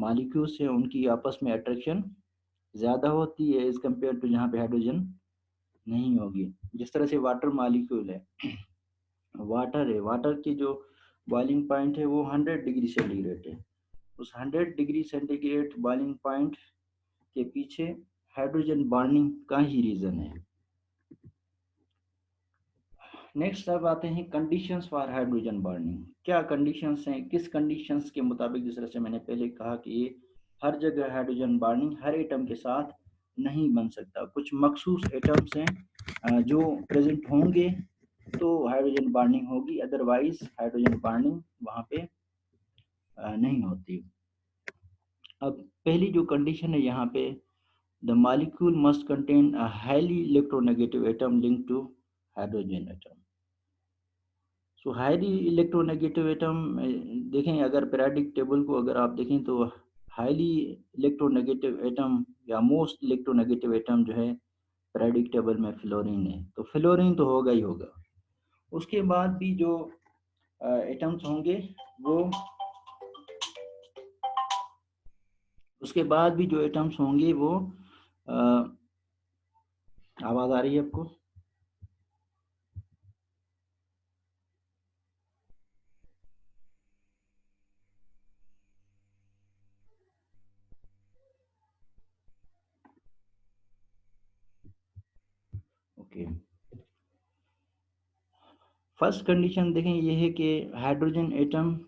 Molecules हैं उनकी आपस में अट्रैक्शन ज़्यादा होती है एज कम्पेयर टू जहाँ पे हाइड्रोजन नहीं होगी। जिस तरह से वाटर मॉलिक्यूल है, वाटर की जो बॉइलिंग पॉइंट है वो 100 डिग्री सेंटीग्रेड है। उस 100 डिग्री सेंटीग्रेड बॉइलिंग पॉइंट के पीछे हाइड्रोजन बॉन्डिंग का ही रीज़न है। नेक्स्ट अब आते हैं कंडीशंस फॉर हाइड्रोजन बॉन्डिंग। क्या कंडीशंस हैं, किस कंडीशंस के मुताबिक, जिस तरह से मैंने पहले कहा कि ये हर जगह हाइड्रोजन बॉन्डिंग हर एटम के साथ नहीं बन सकता। कुछ मखसूस एटम्स हैं जो प्रेजेंट होंगे तो हाइड्रोजन बॉन्डिंग होगी, अदरवाइज हाइड्रोजन बॉन्डिंग वहाँ पे नहीं होती। अब पहली जो कंडीशन है यहाँ पे, the molecule must contain a highly electronegative atom link to hydrogen atom. So highly electronegative atom देखें, अगर पीरियोडिक टेबल को अगर आप देखें तो हाईली इलेक्ट्रोनेगेटिव एटम या मोस्ट इलेक्ट्रोनेगेटिव एटम जो है पीरियोडिक टेबल में फ्लोरीन है, तो फ्लोरीन तो होगा ही होगा। उसके बाद भी जो एटम्स होंगे वो आवाज़ आ रही है आपको? ओके। फर्स्ट कंडीशन देखें ये है कि hydrogen atom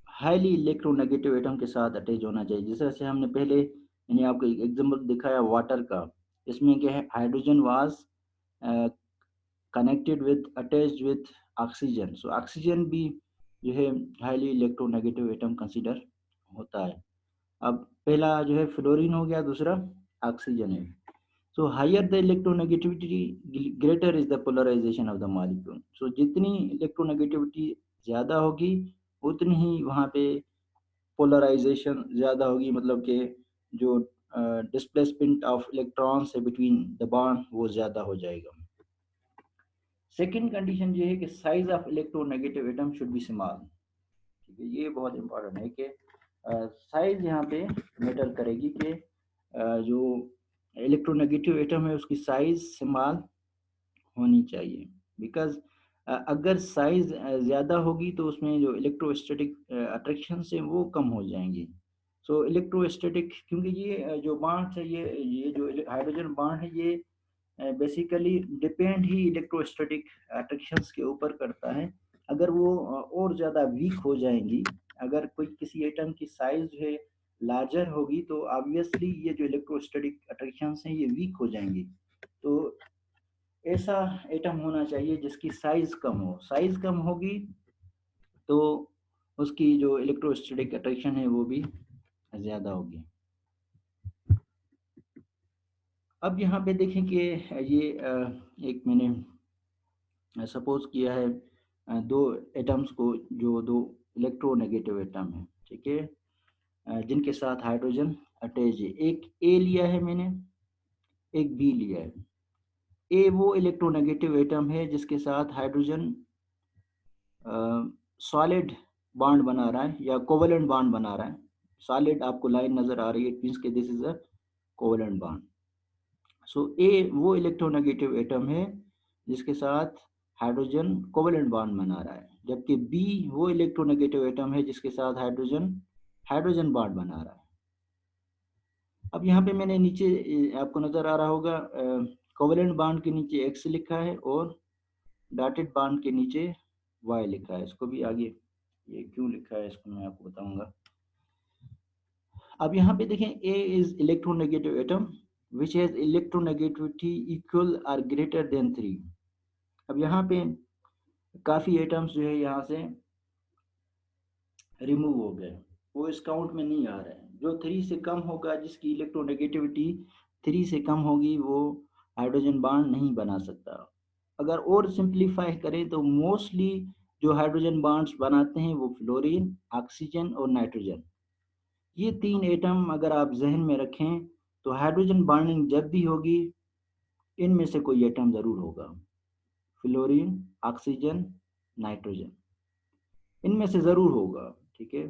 highly electronegative atom के साथ अटैच होना चाहिए। जिस तरह से हमने पहले मैंने आपको एक एग्जांपल दिखाया वाटर का, इसमें क्या है, hydrogen was connected with attached with oxygen. So oxygen भी जो है हाईली इलेक्ट्रोनेगेटिव एटम कंसीडर होता है। अब पहला जो है फ्लोरीन हो गया, दूसरा ऑक्सीजन है। So higher the electronegativity, greater is the polarization of the molecule. So जितनी electronegativity ज़्यादा होगी उतनी ही वहाँ पे पोलराइजेशन ज़्यादा होगी, मतलब कि जो डिस्प्लेसमेंट ऑफ इलेक्ट्रॉन्स है बिटवीन द बॉन्ड वो ज़्यादा हो जाएगा। सेकंड कंडीशन ये है कि size of electronegative atom should be small. ठीक है, ये बहुत इंपॉर्टेंट है कि साइज यहाँ पे मैटर करेगी कि जो इलेक्ट्रोनेगेटिव एटम है उसकी साइज स्मॉल होनी चाहिए। बिकॉज अगर साइज ज़्यादा होगी तो उसमें जो इलेक्ट्रोस्टैटिक अट्रैक्शंस हैं वो कम हो जाएंगी। सो इलेक्ट्रोस्टैटिक, क्योंकि ये जो बॉन्ड है, ये जो हाइड्रोजन बॉन्ड है, ये बेसिकली डिपेंड ही इलेक्ट्रोस्टैटिक अट्रैक्शंस के ऊपर करता है। अगर वो और ज़्यादा वीक हो जाएंगी, अगर कोई किसी एटम की साइज जो है लार्जर होगी तो ऑब्वियसली ये जो इलेक्ट्रोस्टैटिक अट्रैक्शंस हैं ये वीक हो जाएंगी। तो ऐसा एटम होना चाहिए जिसकी साइज कम हो। साइज कम होगी तो उसकी जो इलेक्ट्रोस्टैटिक अट्रैक्शन है वो भी ज़्यादा होगी। अब यहाँ पे देखें कि ये एक मैंने सपोज किया है दो एटम्स को, जो दो इलेक्ट्रोनेगेटिव एटम है, ठीक है, जिनके साथ हाइड्रोजन अटैच है। एक ए लिया है मैंने, एक बी लिया है। ए वो इलेक्ट्रोनेगेटिव एटम है जिसके साथ हाइड्रोजन सॉलिड बॉन्ड बना रहा है या कोवेलेंट बॉन्ड बना रहा है। सॉलिड आपको लाइन नजर आ रही है, इट मींस के this is a covalent bond. So a वो इलेक्ट्रोनेगेटिव एटम है जिसके साथ हाइड्रोजन कोवेलेंट बॉन्ड बना रहा है, जबकि बी वो इलेक्ट्रोनेगेटिव एटम है जिसके साथ हाइड्रोजन हाइड्रोजन बॉन्ड बना रहा है। अब यहाँ पे मैंने नीचे आपको नजर आ रहा होगा कोवेलेंट बॉन्ड के नीचे एक्स लिखा है और डॉटेड बॉन्ड के नीचे वाई लिखा है। इसको भी आगे ये क्यों लिखा है इसको मैं आपको बताऊंगा। अब यहाँ पे देखें, A is electronegative atom which has electronegativity equal और ग्रेटर देन 3। अब यहाँ पे काफ़ी एटम्स जो है यहाँ से रिमूव हो गए, वो इस काउंट में नहीं आ रहा है। जो 3 से कम होगा, जिसकी इलेक्ट्रोनेगेटिविटी 3 से कम होगी, वो हाइड्रोजन बॉन्ड नहीं बना सकता। अगर और सिंप्लीफाई करें तो मोस्टली जो हाइड्रोजन बॉन्ड्स बनाते हैं वो फ्लोरीन, ऑक्सीजन और नाइट्रोजन। ये 3 एटम अगर आप जहन में रखें तो हाइड्रोजन बॉन्डिंग जब भी होगी इनमें से कोई एटम ज़रूर होगा, फ्लोरीन, ऑक्सीजन, नाइट्रोजन, इनमें से ज़रूर होगा। ठीक है,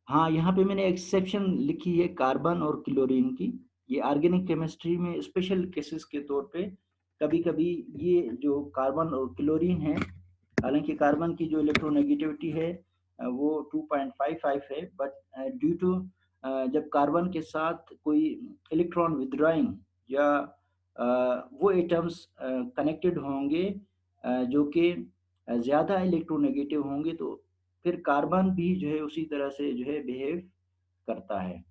हाँ, यहाँ पे मैंने एक्सेप्शन लिखी है कार्बन और क्लोरीन की। ये ऑर्गेनिक केमिस्ट्री में स्पेशल केसेस के तौर पे कभी-कभी ये जो कार्बन और क्लोरीन है, हालांकि कार्बन की जो इलेक्ट्रोनेगेटिविटी है वो 2.55 है, बट ड्यू टू जब कार्बन के साथ कोई इलेक्ट्रॉन विथड्रॉइंग या वो एटम्स कनेक्टेड होंगे जो कि ज़्यादा इलेक्ट्रोनेगेटिव होंगे, तो फिर कार्बन भी जो है उसी तरह से जो है बिहेव करता है।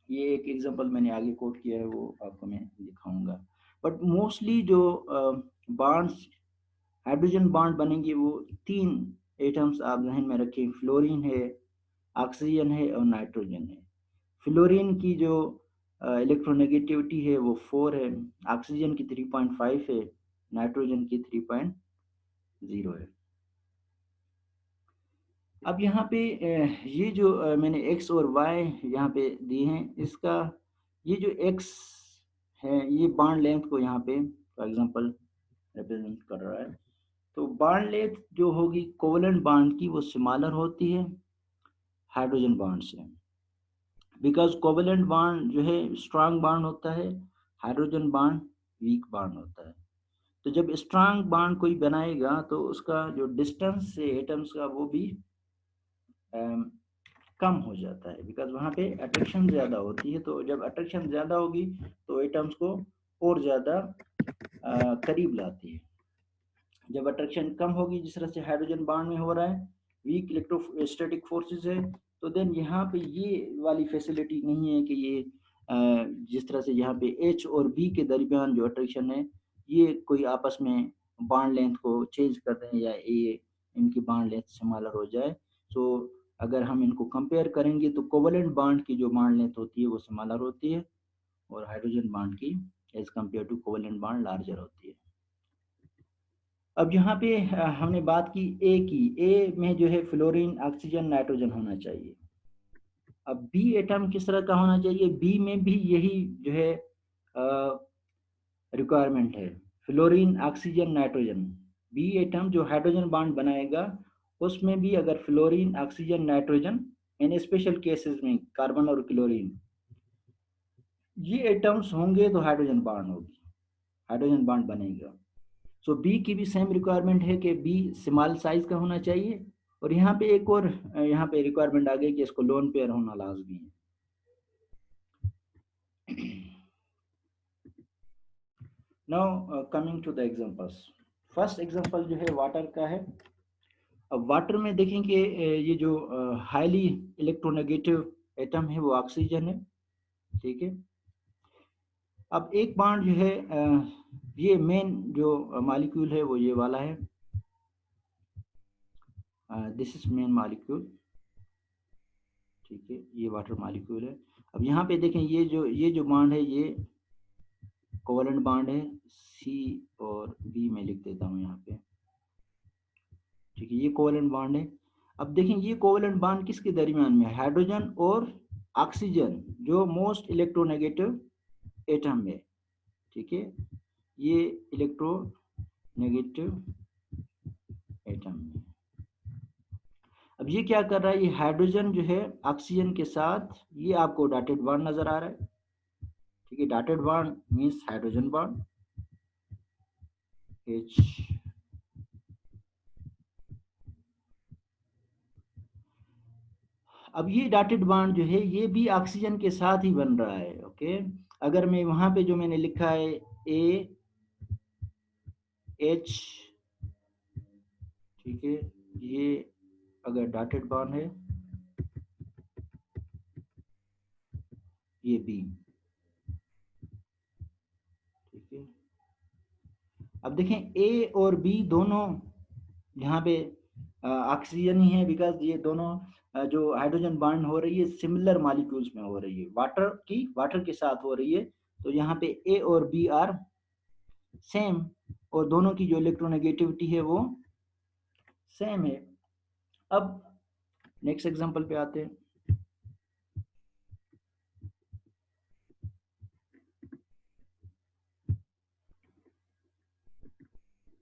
ये एक एग्जांपल मैंने आगे कोट किया है, वो आपको मैं दिखाऊंगा। बट मोस्टली जो बॉन्ड्स हाइड्रोजन बॉन्ड बनेंगे वो तीन एटम्स आप ध्यान में रखें, फ्लोरीन है, ऑक्सीजन है और नाइट्रोजन है। फ्लोरीन की जो इलेक्ट्रोनेगेटिविटी है वो 4 है, ऑक्सीजन की 3.5 है, नाइट्रोजन की 3.0 है। अब यहाँ पे ये जो मैंने x और y यहाँ पे दिए हैं, इसका ये जो x है ये बॉन्ड लेंथ को यहाँ पे फॉर एग्जांपल रिप्रेजेंट कर रहा है। तो बॉन्ड लेंथ जो होगी कोवलेंट बॉन्ड की वो स्मॉलर होती है हाइड्रोजन बॉन्ड से, बिकॉज कोवलेंट बॉन्ड जो है स्ट्रांग बॉन्ड होता है, हाइड्रोजन बॉन्ड वीक बॉन्ड होता है। तो जब स्ट्रांग बॉन्ड कोई बनाएगा तो उसका जो डिस्टेंस से एटम्स का वो भी कम हो जाता है, बिकॉज वहाँ पे अट्रैक्शन ज़्यादा होती है। तो जब अट्रैक्शन ज़्यादा होगी तो एटम्स को और ज़्यादा करीब लाती है। जब अट्रैक्शन कम होगी, जिस तरह से हाइड्रोजन बॉन्ड में हो रहा है, वीक इलेक्ट्रोस्टैटिक फोर्सेस है, तो देन यहाँ पे ये वाली फैसिलिटी नहीं है कि ये जिस तरह से यहाँ पे H और B के दरमियान जो अट्रैक्शन है ये कोई आपस में बॉन्ड लेंथ को चेंज कर दें या ये इनकी बॉन्ड लेंथ स्मॉलर हो जाए। सो अगर हम इनको कंपेयर करेंगे तो कोवलेंट बॉन्ड की जो बॉन्ड लेंथ होती है वो स्मॉलर होती है और हाइड्रोजन बॉन्ड की as compare to covalent bond larger होती है। अब यहाँ पे हमने बात की ए की, ए में जो है फ्लोरीन ऑक्सीजन नाइट्रोजन होना चाहिए। अब बी एटम किस तरह का होना चाहिए, बी में भी यही जो है रिक्वायरमेंट है, fluorine oxygen nitrogen. B atom जो हाइड्रोजन बॉन्ड बनाएगा उसमें भी अगर फ्लोरीन ऑक्सीजन नाइट्रोजन, इन स्पेशल केसेस में कार्बन और क्लोरीन ये एटम्स होंगे तो हाइड्रोजन बॉन्ड होगी, हाइड्रोजन बॉन्ड बनेगा। सो बी की भी सेम रिक्वायरमेंट है कि बी स्मॉल साइज का होना चाहिए। और यहाँ पे एक और यहाँ पे रिक्वायरमेंट आ गई कि इसको लोन पेयर होना लाजमी है। Now coming to the examples, first example जो है वाटर का है। अब वाटर में देखेंगे ये जो हाईली इलेक्ट्रोनेगेटिव एटम है वो ऑक्सीजन है, ठीक है। अब एक बॉन्ड जो है ये मेन जो मॉलिक्यूल है वो ये वाला है, दिस इज मेन मॉलिक्यूल, ठीक है, ये वाटर मॉलिक्यूल है। अब यहाँ पे देखें ये जो बॉन्ड है ये कोवलेंट बॉन्ड है, सी और बी में लिख देता हूँ यहाँ पे, ठीक है, ये कोवलेंट बॉन्ड है। अब देखें ये कोवलेंट बॉन्ड किसके दरमियान में है, हाइड्रोजन और ऑक्सीजन जो मोस्ट इलेक्ट्रोनेगेटिव एटम है, ठीक है, ये इलेक्ट्रोनेगेटिव एटम है। अब ये क्या कर रहा है, ये हाइड्रोजन जो है ऑक्सीजन के साथ, ये आपको डॉटेड बॉन्ड नजर आ रहा है, ठीक है, dotted bond means hydrogen bond H। अब ये डॉटेड बॉन्ड जो है ये भी ऑक्सीजन के साथ ही बन रहा है, ओके। अगर मैं वहां पे जो मैंने लिखा है AH, ठीक है, ये अगर डॉटेड बॉन्ड है, ये B, ठीक है। अब देखें A और B दोनों यहाँ पे ऑक्सीजन ही है, बिकॉज ये दोनों जो हाइड्रोजन बॉन्ड हो रही है सिमिलर मॉलिक्यूल्स में हो रही है, वाटर के साथ हो रही है। तो यहाँ पे A और B आर सेम, और दोनों की जो इलेक्ट्रोनेगेटिविटी है वो सेम है। अब नेक्स्ट एग्जांपल पे आते हैं।